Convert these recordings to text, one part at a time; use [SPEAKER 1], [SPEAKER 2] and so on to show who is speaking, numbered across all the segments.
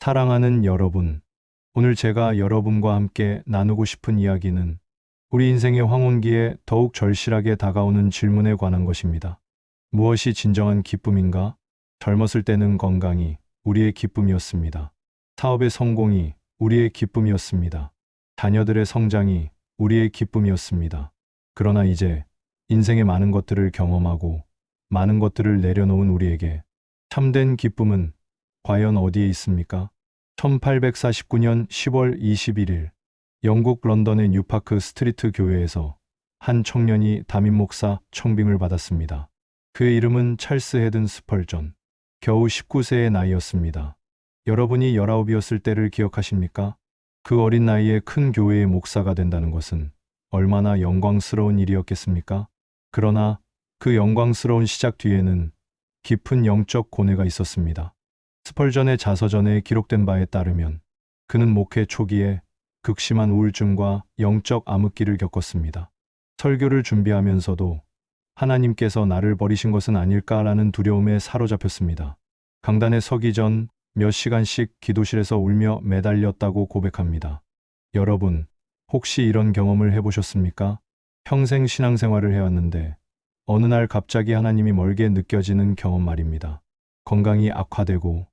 [SPEAKER 1] 사랑하는 여러분, 오늘 제가 여러분과 함께 나누고 싶은 이야기는 우리 인생의 황혼기에 더욱 절실하게 다가오는 질문에 관한 것입니다. 무엇이 진정한 기쁨인가? 젊었을 때는 건강이 우리의 기쁨이었습니다. 사업의 성공이 우리의 기쁨이었습니다. 자녀들의 성장이 우리의 기쁨이었습니다. 그러나 이제 인생의 많은 것들을 경험하고 많은 것들을 내려놓은 우리에게 참된 기쁨은 과연 어디에 있습니까? 1849년 10월 21일 영국 런던의 뉴파크 스트리트 교회에서 한 청년이 담임 목사 청빙을 받았습니다. 그의 이름은 찰스 헤든 스펄전. 겨우 19세의 나이였습니다. 여러분이 19이었을 때를 기억하십니까? 그 어린 나이에 큰 교회의 목사가 된다는 것은 얼마나 영광스러운 일이었겠습니까? 그러나 그 영광스러운 시작 뒤에는 깊은 영적 고뇌가 있었습니다. 스펄전의 자서전에 기록된 바에 따르면 그는 목회 초기에 극심한 우울증과 영적 암흑기를 겪었습니다. 설교를 준비하면서도 하나님께서 나를 버리신 것은 아닐까라는 두려움에 사로잡혔습니다. 강단에 서기 전 몇 시간씩 기도실에서 울며 매달렸다고 고백합니다. 여러분, 혹시 이런 경험을 해보셨습니까? 평생 신앙생활을 해왔는데 어느 날 갑자기 하나님이 멀게 느껴지는 경험 말입니다. 건강이 악화되고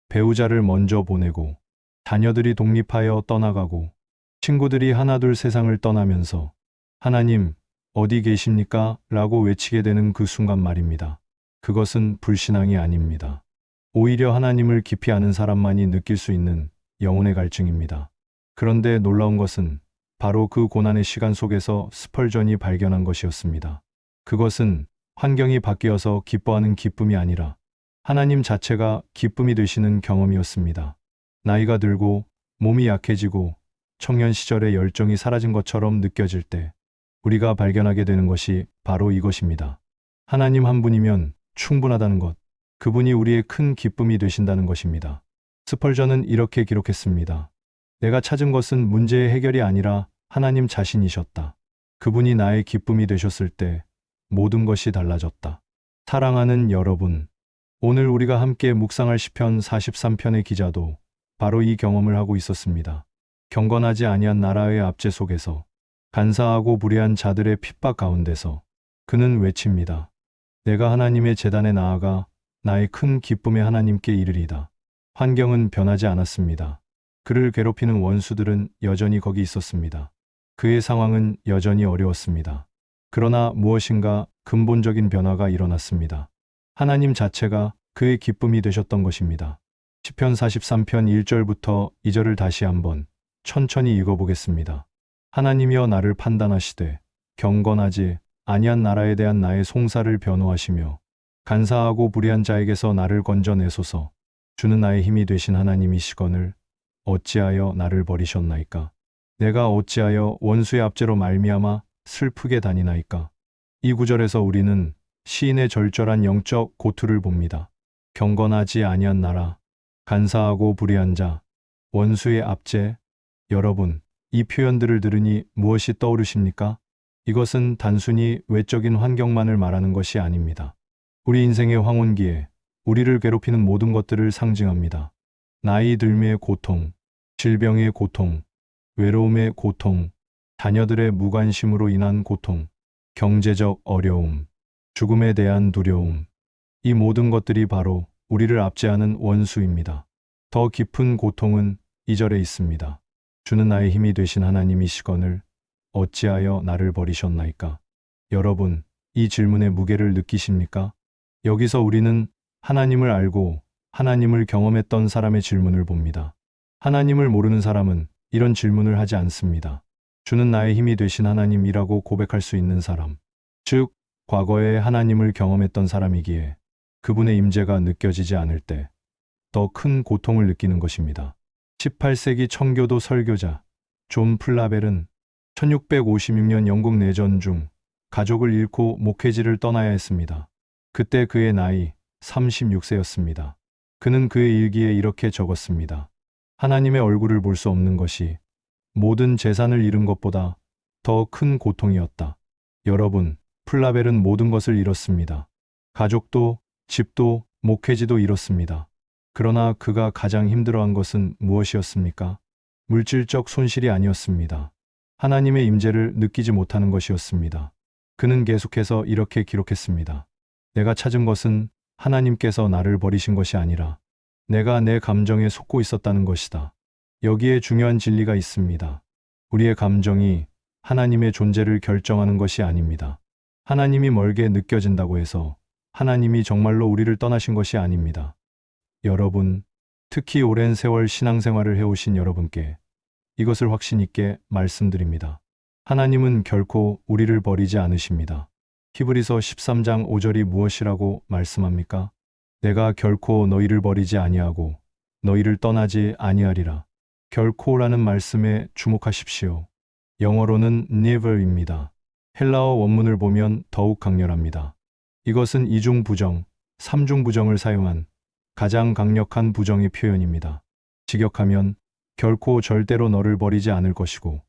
[SPEAKER 1] 배우자를 먼저 보내고 자녀들이 독립하여 떠나가고 친구들이 하나둘 세상을 떠나면서 하나님 어디 계십니까? 라고 외치게 되는 그 순간 말입니다. 그것은 불신앙이 아닙니다. 오히려 하나님을 깊이 아는 사람만이 느낄 수 있는 영혼의 갈증입니다. 그런데 놀라운 것은 바로 그 고난의 시간 속에서 스펄전이 발견한 것이었습니다. 그것은 환경이 바뀌어서 기뻐하는 기쁨이 아니라 하나님 자체가 기쁨이 되시는 경험이었습니다. 나이가 들고 몸이 약해지고 청년 시절의 열정이 사라진 것처럼 느껴질 때 우리가 발견하게 되는 것이 바로 이것입니다. 하나님 한 분이면 충분하다는 것, 그분이 우리의 큰 기쁨이 되신다는 것입니다. 스펄전은 이렇게 기록했습니다. 내가 찾은 것은 문제의 해결이 아니라 하나님 자신이셨다. 그분이 나의 기쁨이 되셨을 때 모든 것이 달라졌다. 사랑하는 여러분, 오늘 우리가 함께 묵상할 시편 43편의 기자도 바로 이 경험을 하고 있었습니다. 경건하지 아니한 나라의 압제 속에서 간사하고 불의한 자들의 핍박 가운데서 그는 외칩니다. 내가 하나님의 제단에 나아가 나의 큰 기쁨의 하나님께 이르리다. 환경은 변하지 않았습니다. 그를 괴롭히는 원수들은 여전히 거기 있었습니다. 그의 상황은 여전히 어려웠습니다. 그러나 무엇인가 근본적인 변화가 일어났습니다. 하나님 자체가 그의 기쁨이 되셨던 것입니다. 시편 43편 1절부터 2절을 다시 한번 천천히 읽어보겠습니다. 하나님이여 나를 판단하시되 경건하지 아니한 나라에 대한 나의 송사를 변호하시며 간사하고 불의한 자에게서 나를 건져내소서. 주는 나의 힘이 되신 하나님이시거늘 어찌하여 나를 버리셨나이까? 내가 어찌하여 원수의 압제로 말미암아 슬프게 다니나이까? 이 구절에서 우리는 시인의 절절한 영적 고투를 봅니다. 경건하지 아니한 나라, 간사하고 불의한 자, 원수의 압제. 여러분, 이 표현들을 들으니 무엇이 떠오르십니까? 이것은 단순히 외적인 환경만을 말하는 것이 아닙니다. 우리 인생의 황혼기에 우리를 괴롭히는 모든 것들을 상징합니다. 나이 들미의 고통, 질병의 고통, 외로움의 고통, 자녀들의 무관심으로 인한 고통, 경제적 어려움, 죽음에 대한 두려움. 이 모든 것들이 바로 우리를 압제하는 원수입니다. 더 깊은 고통은 2절에 있습니다. 주는 나의 힘이 되신 하나님이시거늘 어찌하여 나를 버리셨나이까? 여러분, 이 질문의 무게를 느끼십니까? 여기서 우리는 하나님을 알고 하나님을 경험했던 사람의 질문을 봅니다. 하나님을 모르는 사람은 이런 질문을 하지 않습니다. 주는 나의 힘이 되신 하나님이라고 고백할 수 있는 사람, 즉 과거에 하나님을 경험했던 사람이기에 그분의 임재가 느껴지지 않을 때 더 큰 고통을 느끼는 것입니다. 18세기 청교도 설교자 존 플라벨은 1656년 영국 내전 중 가족을 잃고 목회지를 떠나야 했습니다. 그때 그의 나이 36세였습니다. 그는 그의 일기에 이렇게 적었습니다. 하나님의 얼굴을 볼 수 없는 것이 모든 재산을 잃은 것보다 더 큰 고통이었다. 여러분, 플라벨은 모든 것을 잃었습니다. 가족도, 집도, 목회지도 잃었습니다. 그러나 그가 가장 힘들어한 것은 무엇이었습니까? 물질적 손실이 아니었습니다. 하나님의 임재를 느끼지 못하는 것이었습니다. 그는 계속해서 이렇게 기록했습니다. 내가 찾은 것은 하나님께서 나를 버리신 것이 아니라 내가 내 감정에 속고 있었다는 것이다. 여기에 중요한 진리가 있습니다. 우리의 감정이 하나님의 존재를 결정하는 것이 아닙니다. 하나님이 멀게 느껴진다고 해서 하나님이 정말로 우리를 떠나신 것이 아닙니다. 여러분, 특히 오랜 세월 신앙생활을 해오신 여러분께 이것을 확신 있게 말씀드립니다. 하나님은 결코 우리를 버리지 않으십니다. 히브리서 13장 5절이 무엇이라고 말씀합니까? 내가 결코 너희를 버리지 아니하고 너희를 떠나지 아니하리라. 결코라는 말씀에 주목하십시오. 영어로는 never입니다. 헬라어 원문을 보면 더욱 강렬합니다. 이것은 이중 부정, 삼중 부정을 사용한 가장 강력한 부정의 표현입니다. 직역하면 결코 절대로 너를 버리지 않을 것이고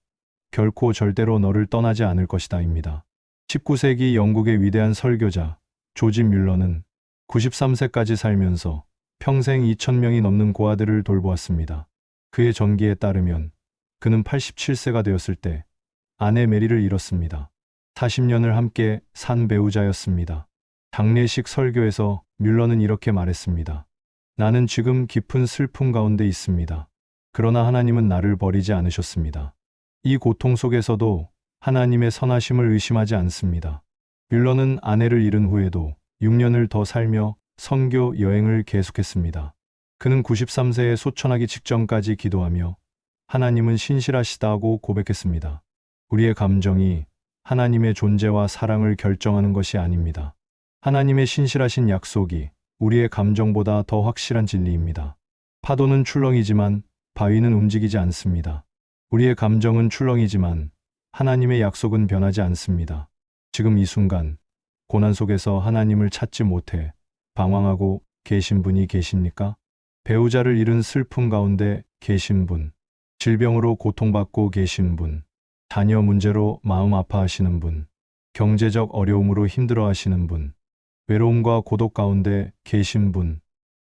[SPEAKER 1] 결코 절대로 너를 떠나지 않을 것이다입니다. 19세기 영국의 위대한 설교자 조지 뮬러는 93세까지 살면서 평생 2,000명이 넘는 고아들을 돌보았습니다. 그의 전기에 따르면 그는 87세가 되었을 때 아내 메리를 잃었습니다. 40년을 함께 산 배우자였습니다. 장례식 설교에서 뮬러는 이렇게 말했습니다. 나는 지금 깊은 슬픔 가운데 있습니다. 그러나 하나님은 나를 버리지 않으셨습니다. 이 고통 속에서도 하나님의 선하심을 의심하지 않습니다. 뮬러는 아내를 잃은 후에도 6년을 더 살며 선교 여행을 계속했습니다. 그는 93세에 소천하기 직전까지 기도하며 하나님은 신실하시다고 고백했습니다. 우리의 감정이 하나님의 존재와 사랑을 결정하는 것이 아닙니다. 하나님의 신실하신 약속이 우리의 감정보다 더 확실한 진리입니다. 파도는 출렁이지만 바위는 움직이지 않습니다. 우리의 감정은 출렁이지만 하나님의 약속은 변하지 않습니다. 지금 이 순간 고난 속에서 하나님을 찾지 못해 방황하고 계신 분이 계십니까? 배우자를 잃은 슬픔 가운데 계신 분, 질병으로 고통받고 계신 분, 자녀 문제로 마음 아파하시는 분, 경제적 어려움으로 힘들어하시는 분, 외로움과 고독 가운데 계신 분,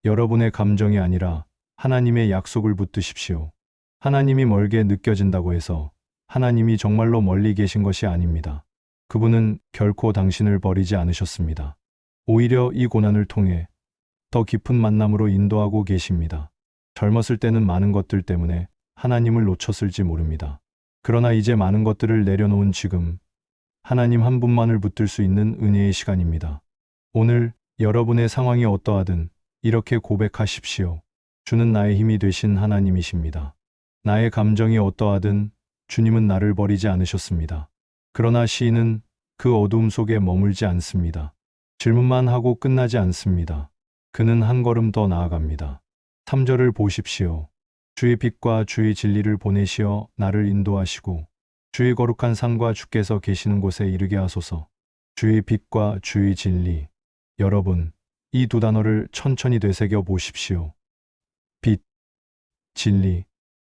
[SPEAKER 1] 여러분의 감정이 아니라 하나님의 약속을 붙드십시오. 하나님이 멀게 느껴진다고 해서 하나님이 정말로 멀리 계신 것이 아닙니다. 그분은 결코 당신을 버리지 않으셨습니다. 오히려 이 고난을 통해 더 깊은 만남으로 인도하고 계십니다. 젊었을 때는 많은 것들 때문에 하나님을 놓쳤을지 모릅니다. 그러나 이제 많은 것들을 내려놓은 지금 하나님 한 분만을 붙들 수 있는 은혜의 시간입니다. 오늘 여러분의 상황이 어떠하든 이렇게 고백하십시오. 주는 나의 힘이 되신 하나님이십니다. 나의 감정이 어떠하든 주님은 나를 버리지 않으셨습니다. 그러나 시인은 그 어두움 속에 머물지 않습니다. 질문만 하고 끝나지 않습니다. 그는 한 걸음 더 나아갑니다. 3절을 보십시오. 주의 빛과 주의 진리를 보내시어 나를 인도하시고 주의 거룩한 산과 주께서 계시는 곳에 이르게 하소서. 주의 빛과 주의 진리. 여러분, 이 두 단어를 천천히 되새겨 보십시오. 빛, 진리.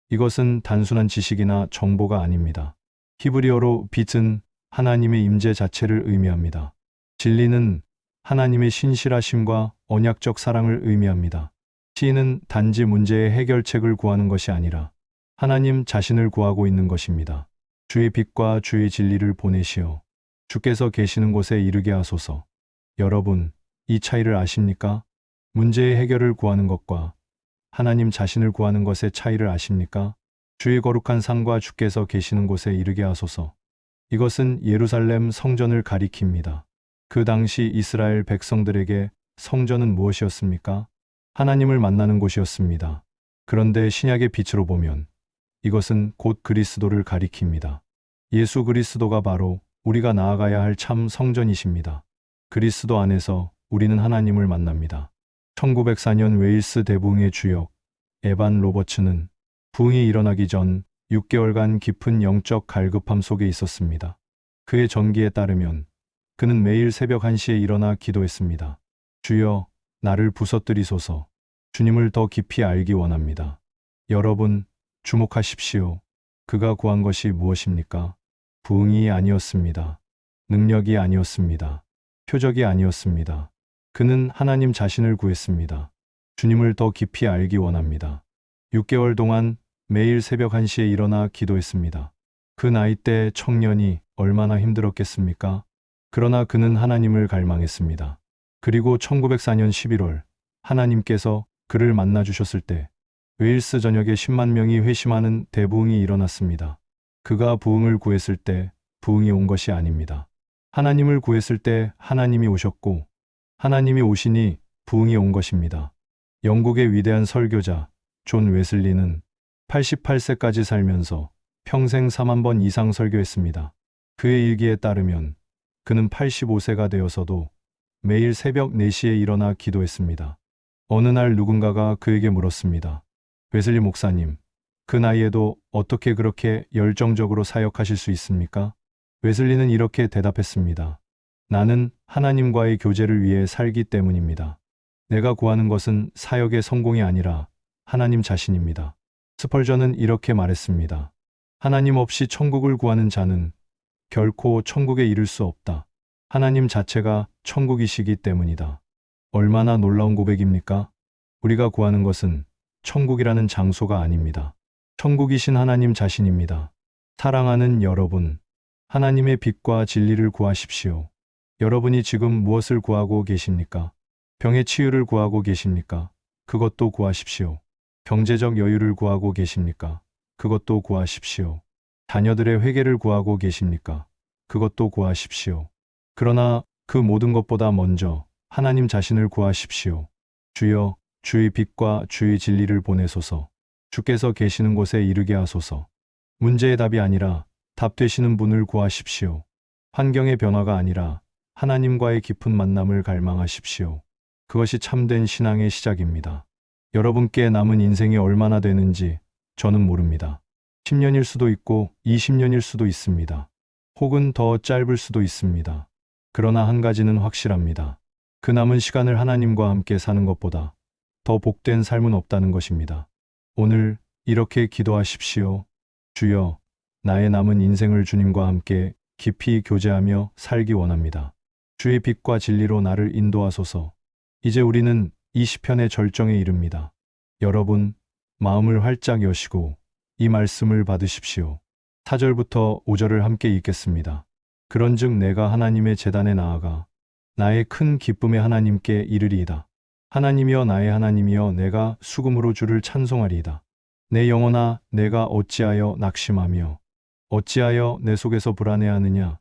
[SPEAKER 1] 이것은 단순한 지식이나 정보가 아닙니다. 히브리어로 빛은 하나님의 임재 자체를 의미합니다. 진리는 하나님의 신실하심과 언약적 사랑을 의미합니다. 시인은 단지 문제의 해결책을 구하는 것이 아니라 하나님 자신을 구하고 있는 것입니다. 주의 빛과 주의 진리를 보내시어 주께서 계시는 곳에 이르게 하소서. 여러분, 이 차이를 아십니까? 문제의 해결을 구하는 것과 하나님 자신을 구하는 것의 차이를 아십니까? 주의 거룩한 산과 주께서 계시는 곳에 이르게 하소서. 이것은 예루살렘 성전을 가리킵니다. 그 당시 이스라엘 백성들에게 성전은 무엇이었습니까? 하나님을 만나는 곳이었습니다. 그런데 신약의 빛으로 보면 이것은 곧 그리스도를 가리킵니다. 예수 그리스도가 바로 우리가 나아가야 할 참 성전이십니다. 그리스도 안에서 우리는 하나님을 만납니다. 1904년 웨일스 대부흥의 주역 에반 로버츠는 부흥이 일어나기 전 6개월간 깊은 영적 갈급함 속에 있었습니다. 그의 전기에 따르면 그는 매일 새벽 1시에 일어나 기도했습니다. 주여, 나를 부서뜨리소서. 주님을 더 깊이 알기 원합니다. 여러분, 주목하십시오. 그가 구한 것이 무엇입니까? 부흥이 아니었습니다. 능력이 아니었습니다. 표적이 아니었습니다. 그는 하나님 자신을 구했습니다. 주님을 더 깊이 알기 원합니다. 6개월 동안 매일 새벽 1시에 일어나 기도했습니다. 그 나이 때 청년이 얼마나 힘들었겠습니까? 그러나 그는 하나님을 갈망했습니다. 그리고 1904년 11월 하나님께서 그를 만나 주셨을 때 웨일스 전역에 10만 명이 회심하는 대부흥이 일어났습니다. 그가 부흥을 구했을 때 부흥이 온 것이 아닙니다. 하나님을 구했을 때 하나님이 오셨고 하나님이 오시니 부흥이 온 것입니다. 영국의 위대한 설교자 존 웨슬리는 88세까지 살면서 평생 4만 번 이상 설교했습니다. 그의 일기에 따르면 그는 85세가 되어서도 매일 새벽 4시에 일어나 기도했습니다. 어느 날 누군가가 그에게 물었습니다. 웨슬리 목사님, 그 나이에도 어떻게 그렇게 열정적으로 사역하실 수 있습니까? 웨슬리는 이렇게 대답했습니다. 나는 하나님과의 교제를 위해 살기 때문입니다. 내가 구하는 것은 사역의 성공이 아니라 하나님 자신입니다. 스펄전은 이렇게 말했습니다. 하나님 없이 천국을 구하는 자는 결코 천국에 이를 수 없다. 하나님 자체가 천국이시기 때문이다. 얼마나 놀라운 고백입니까? 우리가 구하는 것은 천국이라는 장소가 아닙니다. 천국이신 하나님 자신입니다. 사랑하는 여러분, 하나님의 빛과 진리를 구하십시오. 여러분이 지금 무엇을 구하고 계십니까? 병의 치유를 구하고 계십니까? 그것도 구하십시오. 경제적 여유를 구하고 계십니까? 그것도 구하십시오. 자녀들의 회개를 구하고 계십니까? 그것도 구하십시오. 그러나 그 모든 것보다 먼저 하나님 자신을 구하십시오. 주여, 주의 빛과 주의 진리를 보내소서. 주께서 계시는 곳에 이르게 하소서. 문제의 답이 아니라 답 되시는 분을 구하십시오. 환경의 변화가 아니라 하나님과의 깊은 만남을 갈망하십시오. 그것이 참된 신앙의 시작입니다. 여러분께 남은 인생이 얼마나 되는지 저는 모릅니다. 10년일 수도 있고 20년일 수도 있습니다. 혹은 더 짧을 수도 있습니다. 그러나 한 가지는 확실합니다. 그 남은 시간을 하나님과 함께 사는 것보다 더 복된 삶은 없다는 것입니다. 오늘 이렇게 기도하십시오. 주여, 나의 남은 인생을 주님과 함께 깊이 교제하며 살기 원합니다. 주의 빛과 진리로 나를 인도하소서. 이제 우리는 이 시편의 절정에 이릅니다. 여러분, 마음을 활짝 여시고 이 말씀을 받으십시오. 4절부터 5절을 함께 읽겠습니다. 그런즉 내가 하나님의 제단에 나아가 나의 큰 기쁨의 하나님께 이르리이다. 하나님이여 나의 하나님이여 내가 수금으로 주를 찬송하리이다. 내 영혼아 내가 어찌하여 낙심하며 어찌하여 내 속에서 불안해하느냐.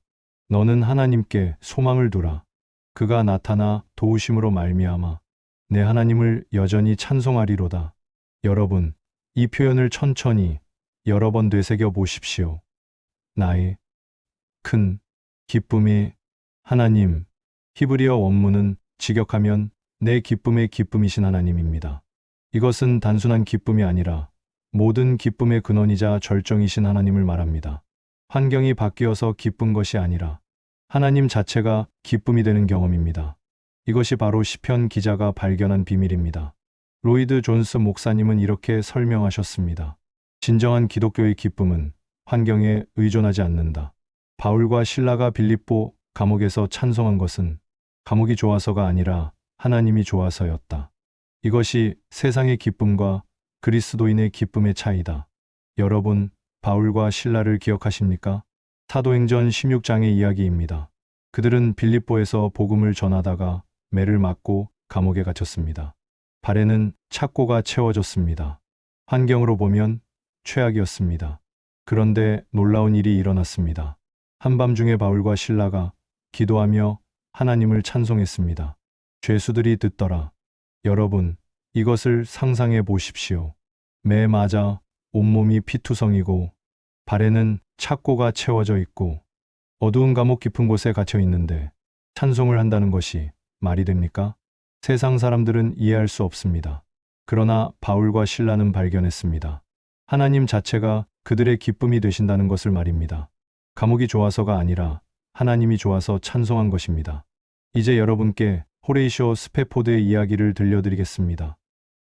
[SPEAKER 1] 너는 하나님께 소망을 두라. 그가 나타나 도우심으로 말미암아 내 하나님을 여전히 찬송하리로다. 여러분, 이 표현을 천천히 여러 번 되새겨 보십시오. 나의 큰 기쁨이 하나님. 히브리어 원문은 직역하면 내 기쁨의 기쁨이신 하나님입니다. 이것은 단순한 기쁨이 아니라 모든 기쁨의 근원이자 절정이신 하나님을 말합니다. 환경이 바뀌어서 기쁜 것이 아니라 하나님 자체가 기쁨이 되는 경험입니다. 이것이 바로 시편 기자가 발견한 비밀입니다. 로이드 존스 목사님은 이렇게 설명하셨습니다. 진정한 기독교의 기쁨은 환경에 의존하지 않는다. 바울과 실라가 빌립보 감옥에서 찬송한 것은 감옥이 좋아서가 아니라 하나님이 좋아서였다. 이것이 세상의 기쁨과 그리스도인의 기쁨의 차이다. 여러분, 바울과 실라를 기억하십니까? 사도행전 16장의 이야기입니다. 그들은 빌립보에서 복음을 전하다가 매를 맞고 감옥에 갇혔습니다. 발에는 착고가 채워졌습니다. 환경으로 보면 최악이었습니다. 그런데 놀라운 일이 일어났습니다. 한밤중에 바울과 실라가 기도하며 하나님을 찬송했습니다. 죄수들이 듣더라. 여러분, 이것을 상상해 보십시오. 매 맞아 온몸이 피투성이고 발에는 착고가 채워져 있고 어두운 감옥 깊은 곳에 갇혀 있는데 찬송을 한다는 것이 말이 됩니까? 세상 사람들은 이해할 수 없습니다. 그러나 바울과 실라는 발견했습니다. 하나님 자체가 그들의 기쁨이 되신다는 것을 말입니다. 감옥이 좋아서가 아니라 하나님이 좋아서 찬송한 것입니다. 이제 여러분께 호레이쇼 스패포드의 이야기를 들려드리겠습니다.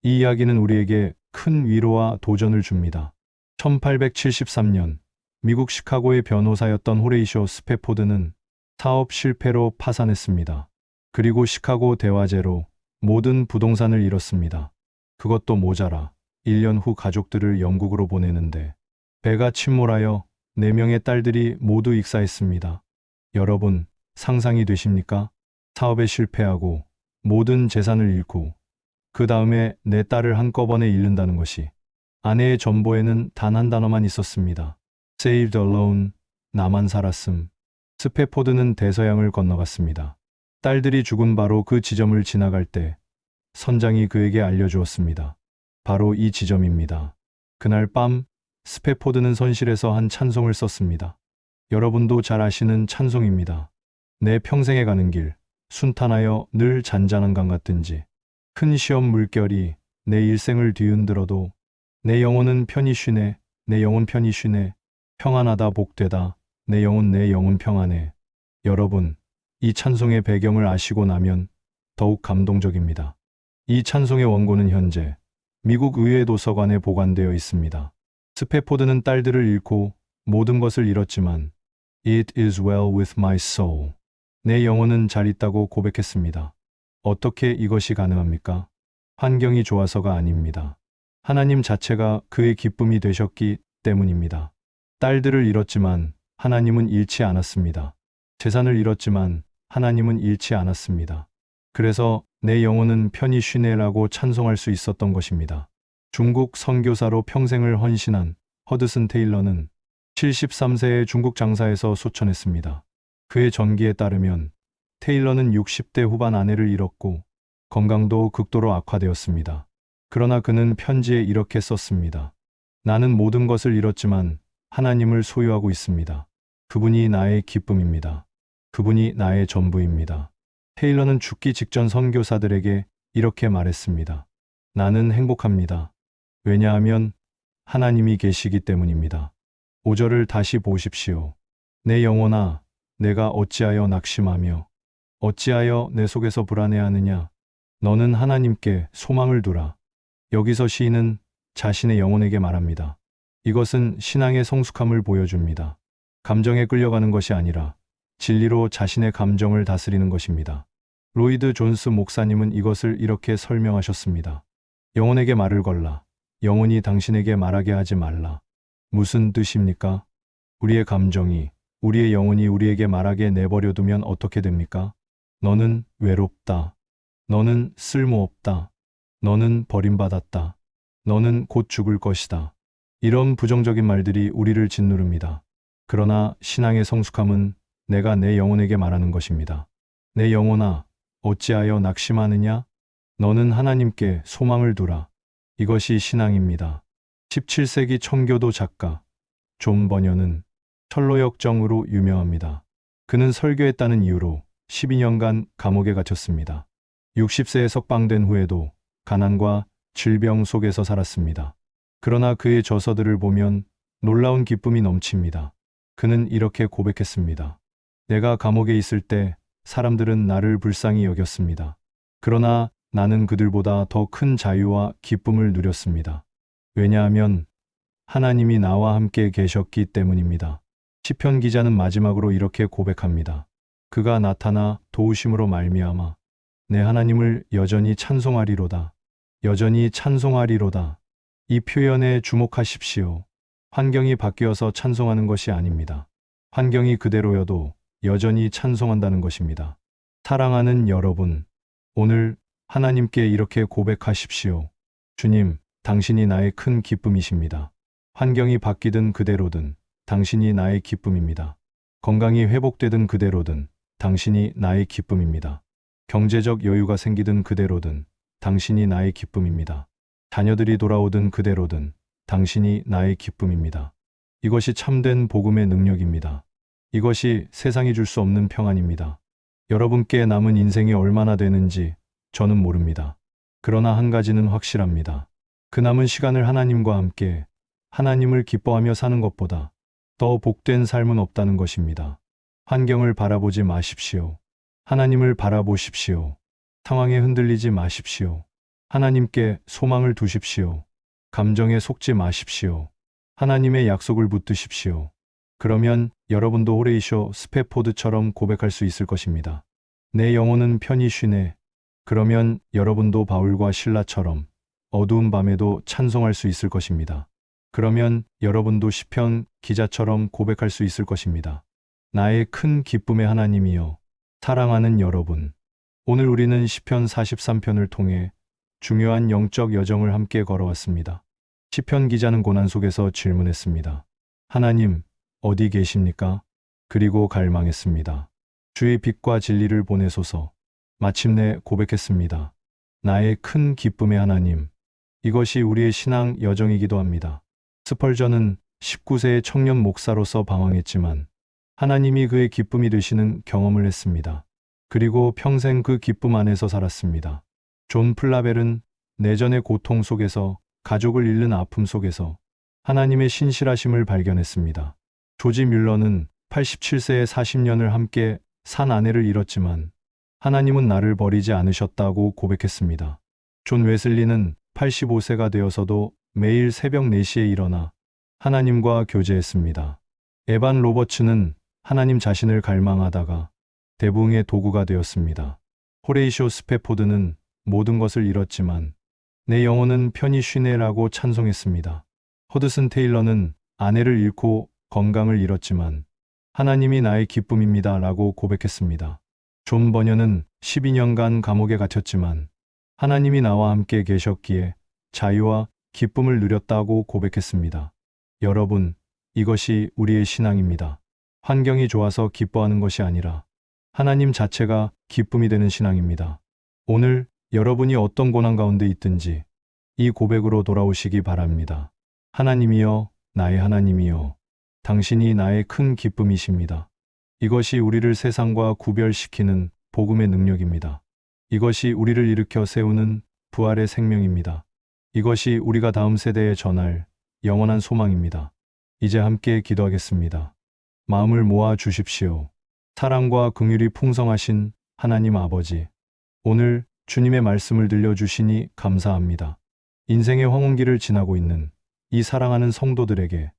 [SPEAKER 1] 이 이야기는 우리에게 큰 위로와 도전을 줍니다. 1873년 미국 시카고의 변호사였던 호레이쇼 스패포드는 사업 실패로 파산했습니다. 그리고 시카고 대화제로 모든 부동산을 잃었습니다. 그것도 모자라 1년 후 가족들을 영국으로 보내는데 배가 침몰하여 4명의 딸들이 모두 익사했습니다. 여러분, 상상이 되십니까? 사업에 실패하고 모든 재산을 잃고 그 다음에 내 딸을 한꺼번에 잃는다는 것이. 아내의 전보에는 단 한 단어만 있었습니다. Saved alone, 나만 살았음. 스패포드는 대서양을 건너갔습니다. 딸들이 죽은 바로 그 지점을 지나갈 때 선장이 그에게 알려주었습니다. 바로 이 지점입니다. 그날 밤 스패포드는 선실에서 한 찬송을 썼습니다. 여러분도 잘 아시는 찬송입니다. 내 평생에 가는 길, 순탄하여 늘 잔잔한 강 같든지 큰 시험 물결이 내 일생을 뒤흔들어도 내 영혼은 편히 쉬네, 내 영혼 편히 쉬네, 평안하다 복되다, 내 영혼 평안해. 여러분, 이 찬송의 배경을 아시고 나면 더욱 감동적입니다. 이 찬송의 원고는 현재 미국 의회 도서관에 보관되어 있습니다. 스패포드는 딸들을 잃고 모든 것을 잃었지만 It is well with my soul. 내 영혼은 잘 있다고 고백했습니다. 어떻게 이것이 가능합니까? 환경이 좋아서가 아닙니다. 하나님 자체가 그의 기쁨이 되셨기 때문입니다. 딸들을 잃었지만 하나님은 잃지 않았습니다. 재산을 잃었지만 하나님은 잃지 않았습니다. 그래서 내 영혼은 편히 쉬네라고 찬송할 수 있었던 것입니다. 중국 선교사로 평생을 헌신한 허드슨 테일러는 73세의 중국 장사에서 소천했습니다. 그의 전기에 따르면 테일러는 60대 후반 아내를 잃었고 건강도 극도로 악화되었습니다. 그러나 그는 편지에 이렇게 썼습니다. 나는 모든 것을 잃었지만 하나님을 소유하고 있습니다. 그분이 나의 기쁨입니다. 그분이 나의 전부입니다. 테일러는 죽기 직전 선교사들에게 이렇게 말했습니다. 나는 행복합니다. 왜냐하면 하나님이 계시기 때문입니다. 5절을 다시 보십시오. 내 영혼아, 내가 어찌하여 낙심하며 어찌하여 내 속에서 불안해하느냐. 너는 하나님께 소망을 두라. 여기서 시인은 자신의 영혼에게 말합니다. 이것은 신앙의 성숙함을 보여줍니다. 감정에 끌려가는 것이 아니라 진리로 자신의 감정을 다스리는 것입니다. 로이드 존스 목사님은 이것을 이렇게 설명하셨습니다. 영혼에게 말을 걸라. 영혼이 당신에게 말하게 하지 말라. 무슨 뜻입니까? 우리의 감정이, 우리의 영혼이 우리에게 말하게 내버려 두면 어떻게 됩니까? 너는 외롭다. 너는 쓸모없다. 너는 버림받았다. 너는 곧 죽을 것이다. 이런 부정적인 말들이 우리를 짓누릅니다. 그러나 신앙의 성숙함은 내가 내 영혼에게 말하는 것입니다. 내 영혼아, 어찌하여 낙심하느냐? 너는 하나님께 소망을 두라. 이것이 신앙입니다. 17세기 청교도 작가 존 버녀는 철로역정으로 유명합니다. 그는 설교했다는 이유로 12년간 감옥에 갇혔습니다. 60세에 석방된 후에도 가난과 질병 속에서 살았습니다. 그러나 그의 저서들을 보면 놀라운 기쁨이 넘칩니다. 그는 이렇게 고백했습니다. 내가 감옥에 있을 때 사람들은 나를 불쌍히 여겼습니다. 그러나 나는 그들보다 더 큰 자유와 기쁨을 누렸습니다. 왜냐하면 하나님이 나와 함께 계셨기 때문입니다. 시편 기자는 마지막으로 이렇게 고백합니다. 그가 나타나 도우심으로 말미암아 내 하나님을 여전히 찬송하리로다. 여전히 찬송하리로다. 이 표현에 주목하십시오. 환경이 바뀌어서 찬송하는 것이 아닙니다. 환경이 그대로여도 여전히 찬송한다는 것입니다. 사랑하는 여러분, 오늘 하나님께 이렇게 고백하십시오. 주님, 당신이 나의 큰 기쁨이십니다. 환경이 바뀌든 그대로든 당신이 나의 기쁨입니다. 건강이 회복되든 그대로든 당신이 나의 기쁨입니다. 경제적 여유가 생기든 그대로든 당신이 나의 기쁨입니다. 자녀들이 돌아오든 그대로든 당신이 나의 기쁨입니다. 이것이 참된 복음의 능력입니다. 이것이 세상이 줄 수 없는 평안입니다. 여러분께 남은 인생이 얼마나 되는지 저는 모릅니다. 그러나 한 가지는 확실합니다. 그 남은 시간을 하나님과 함께 하나님을 기뻐하며 사는 것보다 더 복된 삶은 없다는 것입니다. 환경을 바라보지 마십시오. 하나님을 바라보십시오. 상황에 흔들리지 마십시오. 하나님께 소망을 두십시오. 감정에 속지 마십시오. 하나님의 약속을 붙드십시오. 그러면 여러분도 호레이쇼 스패포드처럼 고백할 수 있을 것입니다. 내 영혼은 편히 쉬네. 그러면 여러분도 바울과 실라처럼 어두운 밤에도 찬송할 수 있을 것입니다. 그러면 여러분도 시편 기자처럼 고백할 수 있을 것입니다. 나의 큰 기쁨의 하나님이여, 사랑하는 여러분. 오늘 우리는 시편 43편을 통해 중요한 영적 여정을 함께 걸어왔습니다. 시편 기자는 고난 속에서 질문했습니다. 하나님, 어디 계십니까? 그리고 갈망했습니다. 주의 빛과 진리를 보내소서. 마침내 고백했습니다. 나의 큰 기쁨의 하나님. 이것이 우리의 신앙 여정이기도 합니다. 스펄전은 19세의 청년 목사로서 방황했지만 하나님이 그의 기쁨이 되시는 경험을 했습니다. 그리고 평생 그 기쁨 안에서 살았습니다. 존 플라벨은 내전의 고통 속에서, 가족을 잃는 아픔 속에서 하나님의 신실하심을 발견했습니다. 조지 뮬러는 87세에 40년을 함께 산 아내를 잃었지만 하나님은 나를 버리지 않으셨다고 고백했습니다. 존 웨슬리는 85세가 되어서도 매일 새벽 4시에 일어나 하나님과 교제했습니다. 에반 로버츠는 하나님 자신을 갈망하다가 대부흥의 도구가 되었습니다. 호레이쇼 스페포드는 모든 것을 잃었지만 내 영혼은 편히 쉬네라고 찬송했습니다. 허드슨 테일러는 아내를 잃고 건강을 잃었지만 하나님이 나의 기쁨입니다 라고 고백했습니다. 존 버녀는 12년간 감옥에 갇혔지만 하나님이 나와 함께 계셨기에 자유와 기쁨을 누렸다고 고백했습니다. 여러분, 이것이 우리의 신앙입니다. 환경이 좋아서 기뻐하는 것이 아니라 하나님 자체가 기쁨이 되는 신앙입니다. 오늘 여러분이 어떤 고난 가운데 있든지 이 고백으로 돌아오시기 바랍니다. 하나님이여, 나의 하나님이여, 당신이 나의 큰 기쁨이십니다. 이것이 우리를 세상과 구별시키는 복음의 능력입니다. 이것이 우리를 일으켜 세우는 부활의 생명입니다. 이것이 우리가 다음 세대에 전할 영원한 소망입니다. 이제 함께 기도하겠습니다. 마음을 모아 주십시오. 사랑과 긍휼이 풍성하신 하나님 아버지, 오늘 주님의 말씀을 들려주시니 감사합니다. 인생의 황혼기를 지나고 있는 이 사랑하는 성도들에게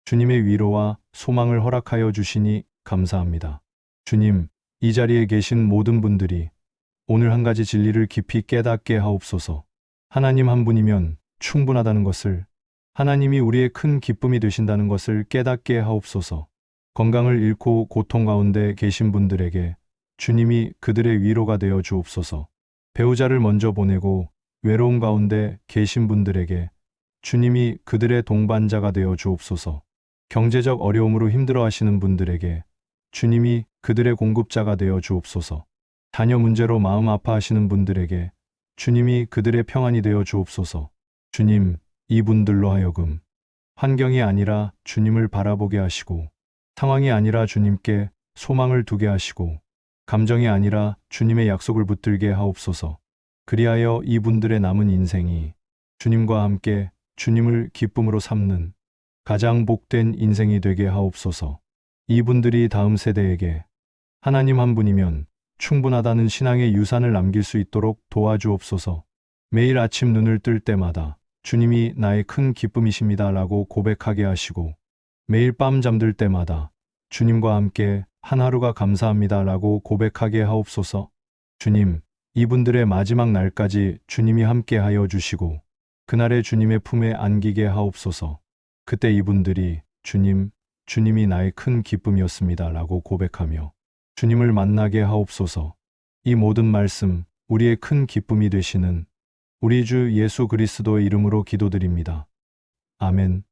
[SPEAKER 1] 주님의 위로와 소망을 허락하여 주시니 감사합니다. 주님, 이 자리에 계신 모든 분들이 오늘 한 가지 진리를 깊이 깨닫게 하옵소서. 하나님 한 분이면 충분하다는 것을, 하나님이 우리의 큰 기쁨이 되신다는 것을 깨닫게 하옵소서. 건강을 잃고 고통 가운데 계신 분들에게 주님이 그들의 위로가 되어 주옵소서. 배우자를 먼저 보내고 외로움 가운데 계신 분들에게 주님이 그들의 동반자가 되어 주옵소서. 경제적 어려움으로 힘들어하시는 분들에게 주님이 그들의 공급자가 되어 주옵소서. 자녀 문제로 마음 아파하시는 분들에게 주님이 그들의 평안이 되어 주옵소서. 주님, 이분들로 하여금 환경이 아니라 주님을 바라보게 하시고, 상황이 아니라 주님께 소망을 두게 하시고, 감정이 아니라 주님의 약속을 붙들게 하옵소서. 그리하여 이분들의 남은 인생이 주님과 함께 주님을 기쁨으로 삼는 가장 복된 인생이 되게 하옵소서. 이분들이 다음 세대에게 하나님 한 분이면 충분하다는 신앙의 유산을 남길 수 있도록 도와주옵소서. 매일 아침 눈을 뜰 때마다 주님이 나의 큰 기쁨이십니다 라고 고백하게 하시고, 매일 밤 잠들 때마다 주님과 함께 한 하루가 감사합니다 라고 고백하게 하옵소서. 주님, 이분들의 마지막 날까지 주님이 함께 하여 주시고 그날에 주님의 품에 안기게 하옵소서. 그때 이분들이 주님이 나의 큰 기쁨이었습니다 라고 고백하며 주님을 만나게 하옵소서. 이 모든 말씀, 우리의 큰 기쁨이 되시는 우리 주 예수 그리스도의 이름으로 기도드립니다. 아멘.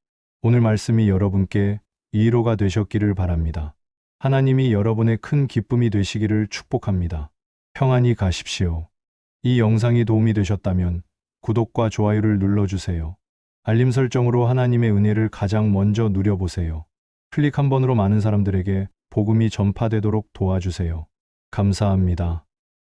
[SPEAKER 1] 오늘 말씀이 여러분께 위로가 되셨기를 바랍니다. 하나님이 여러분의 큰 기쁨이 되시기를 축복합니다. 평안히 가십시오. 이 영상이 도움이 되셨다면 구독과 좋아요를 눌러주세요. 알림 설정으로 하나님의 은혜를 가장 먼저 누려보세요. 클릭 한 번으로 많은 사람들에게 복음이 전파되도록 도와주세요. 감사합니다.